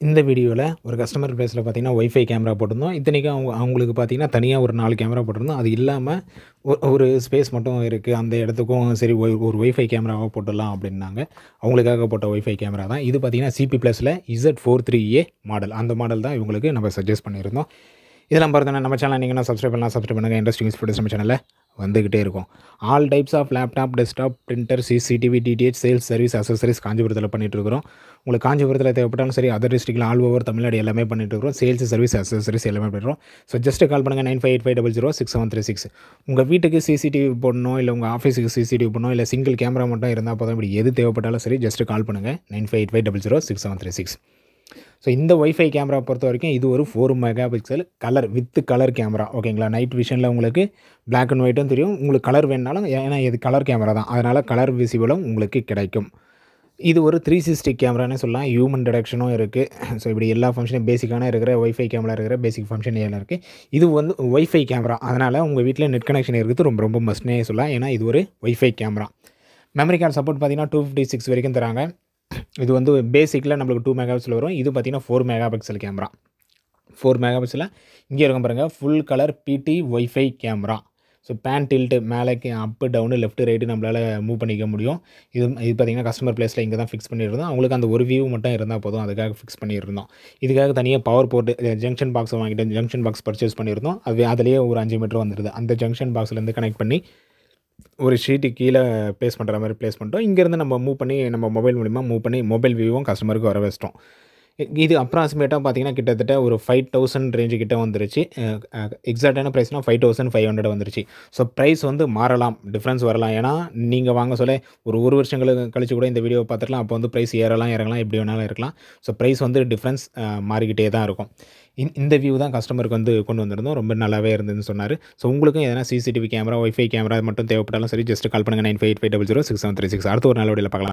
இந்த வீடியோவில் ஒரு கஸ்டமர் பிளேஸில் பார்த்தீங்கன்னா ஒய்ஃபை கேமரா போட்டிருந்தோம். இத்தனைக்கும் அவங்களுக்கு பார்த்தீங்கன்னா தனியாக ஒரு 4 கேமரா போட்டிருந்தோம். அது இல்லாமல் ஒரு ஸ்பேஸ் மட்டும் இருக்குது. அந்த இடத்துக்கும் சரி ஒரு ஒய்ஃபை கேமராவாக போட்டுடலாம் அப்படின்னாங்க. அவங்களுக்காக போட்ட ஒய்ஃபை கேமரா தான் இது. பார்த்தீங்கன்னா சிபி ப்ளஸில் Z43A மாடல், அந்த மாடல் தான் இவங்களுக்கு நம்ம சஜஸ்ட் பண்ணியிருந்தோம். இதெல்லாம் பார்த்தீங்கன்னா நம்ம சேனல் நீங்கள் சப்ஸ்கிரைப் பண்ணலாம், சப்ஸ்கிரைப் பண்ணுங்கள். இன்ட்ரெஸ்டிங் ஸ்பீட்ஸ் நம்ம சேனலில் வந்துக்கிட்டே இருக்கும். All types of laptop, desktop, printer, CCTV, DTH sales, service, accessories காஞ்சிபுரத்தில் பண்ணிகிட்ருக்கிறோம். உங்களுக்கு காஞ்சிபுரத்தில் தேவைப்பட்டாலும் சரி, அதர் டிஸ்ட்ரிக்டில் ஆல் ஓவர் தமிழ்நாடு எல்லாமே பண்ணிகிட்ருக்கிறோம். சேல்ஸ், சர்வீஸ், அசசரிஸ் எல்லாமே பண்ணுறோம். ஸோ ஜஸ்ட்டு கால் பண்ணுங்கள் 9585006736. உங்கள் வீட்டுக்கு சிசிடிவி போடணும், இல்லை உங்கள் ஆஃபீஸுக்கு சிசிடிவி போடணும், இல்லை சிங்கிள் கேமரா மட்டும் இருந்தால் போதும். இப்படி எது தேவைப்பட்டாலும் சரி, ஜஸ்ட்டு கால் பண்ணுங்கள் 9585006736. ஸோ இந்த ஒய்ஃபை கேமரா பொறுத்த வரைக்கும் இது ஒரு 4 mega pixel colour with colour camera. ஓகேங்களா, நைட் விஷனில் உங்களுக்கு பிளாக் அண்ட் ஒயிட்டும் தெரியும். உங்களுக்கு கலர் வேணுனாலும், ஏன்னா இது கலர் கேமரா தான், அதனால் கலர் விசிபிளும் உங்களுக்கு கிடைக்கும். இது ஒரு 360 கேமரானே சொல்லலாம். ஹியூமன் டிடெக்ஷனும் இருக்குது. ஸோ இப்படி எல்லா ஃபங்க்ஷனும் பேசிக்கான இருக்கிற ஒய்ஃபை கேமரா இருக்கிற பேசிக் ஃபங்க்ஷன் எல்லாம் இருக்குது. இது வந்து ஒய்ஃபை கேமரா, அதனால் உங்கள் வீட்டில் நெட் கனெக்ஷன் இருக்குது ரொம்ப ரொம்ப மஸ்ட்னே சொல்லலாம். ஏன்னா இது ஒரு wifi camera. Memory card support பார்த்தீங்கன்னா 256 வரைக்கும் தராங்க. இது வந்து பேசிக்கில் நம்மளுக்கு 2 மெகா பிக்சல் வரும். இது பார்த்தீங்கன்னா 4 மெகா பிக்சல் கேமரா. 4 மெகா பிக்சலில் இங்கே இருக்கும் பாருங்கள், full colour PT WiFi camera. So pan tilt மேலேக்கு அப்பு டவுனு லெஃப்ட்டு ரைட்டு நம்மளால் மூவ் பண்ணிக்க முடியும். இது பார்த்திங்கன்னா கஸ்டமர் பிளேஸில் இங்கே தான் ஃபிக்ஸ் பண்ணியிருந்தோம். அவங்களுக்கு அந்த ஒரு வியூ மட்டும் இருந்தால் போதும், அதுக்காக ஃபிக்ஸ் பண்ணியிருந்தோம். இதுக்காக தனியாக பவர் போர்ட்டு ஜங்ஷன் பாக்ஸை வாங்கிட்டு ஜங்ஷன் பாக்ஸ் பர்ச்சேஸ் பண்ணியிருந்தோம். அதிலேயே ஒரு 5 மீட்டர் வந்துடுது. அந்த ஜங்ஷன் பாக்ஸ்லேருந்து கனெக்ட் பண்ணி ஒரு ஷீட்டு கீழே ப்ளேஸ் பண்ணுற மாதிரி ப்ளேஸ் பண்ணிட்டோம். இங்கேருந்து நம்ம மூவ் பண்ணி நம்ம மொபைல் மூலிமா மூவ் பண்ணி மொபைல் வியூவும் கஸ்டமருக்கு வர வச்சிட்டோம். இது அப்ராக்சிமேட்டாக பார்த்தீங்கன்னா கிட்டத்தட்ட ஒரு 5000 ரேஞ்சு கிட்ட வந்துருச்சு. எக்ஸாக்டான ப்ரைஸ்னால் 5500 வந்துருச்சு. ஸோ ப்ரைஸ் வந்து மாறலாம், டிஃப்ரென்ஸ் வரலாம். ஏன்னா நீங்கள் வாங்க சொல்ல ஒரு வருஷங்களுக்கு கழிச்சு கூட இந்த வீடியோவை பார்த்துக்கலாம். அப்போ வந்து ப்ரைஸ் ஏறலாம் இறங்கலாம், எப்படி வேணாலும் இருக்கலாம். ஸோ ப்ரைஸ் வந்து டிஃப்ரென்ஸ் மாறிக்கிட்டே தான் இருக்கும். இந்த வியூ தான் கஸ்டமருக்கு வந்து கொண்டு வந்திருந்தோம். ரொம்ப நல்லாவே இருந்ததுன்னு சொன்னார். ஸோ உங்களுக்கும் எதனா சிசிடிவி கேமரா, ஒய்ஃபை கேமரா மட்டும் தேவைப்பட்டாலும் சரி, ஜஸ்ட் கால் பண்ணுங்கள் 9585006736. அடுத்து ஒரு நல்ல வீடியோவில் பார்க்கலாம்.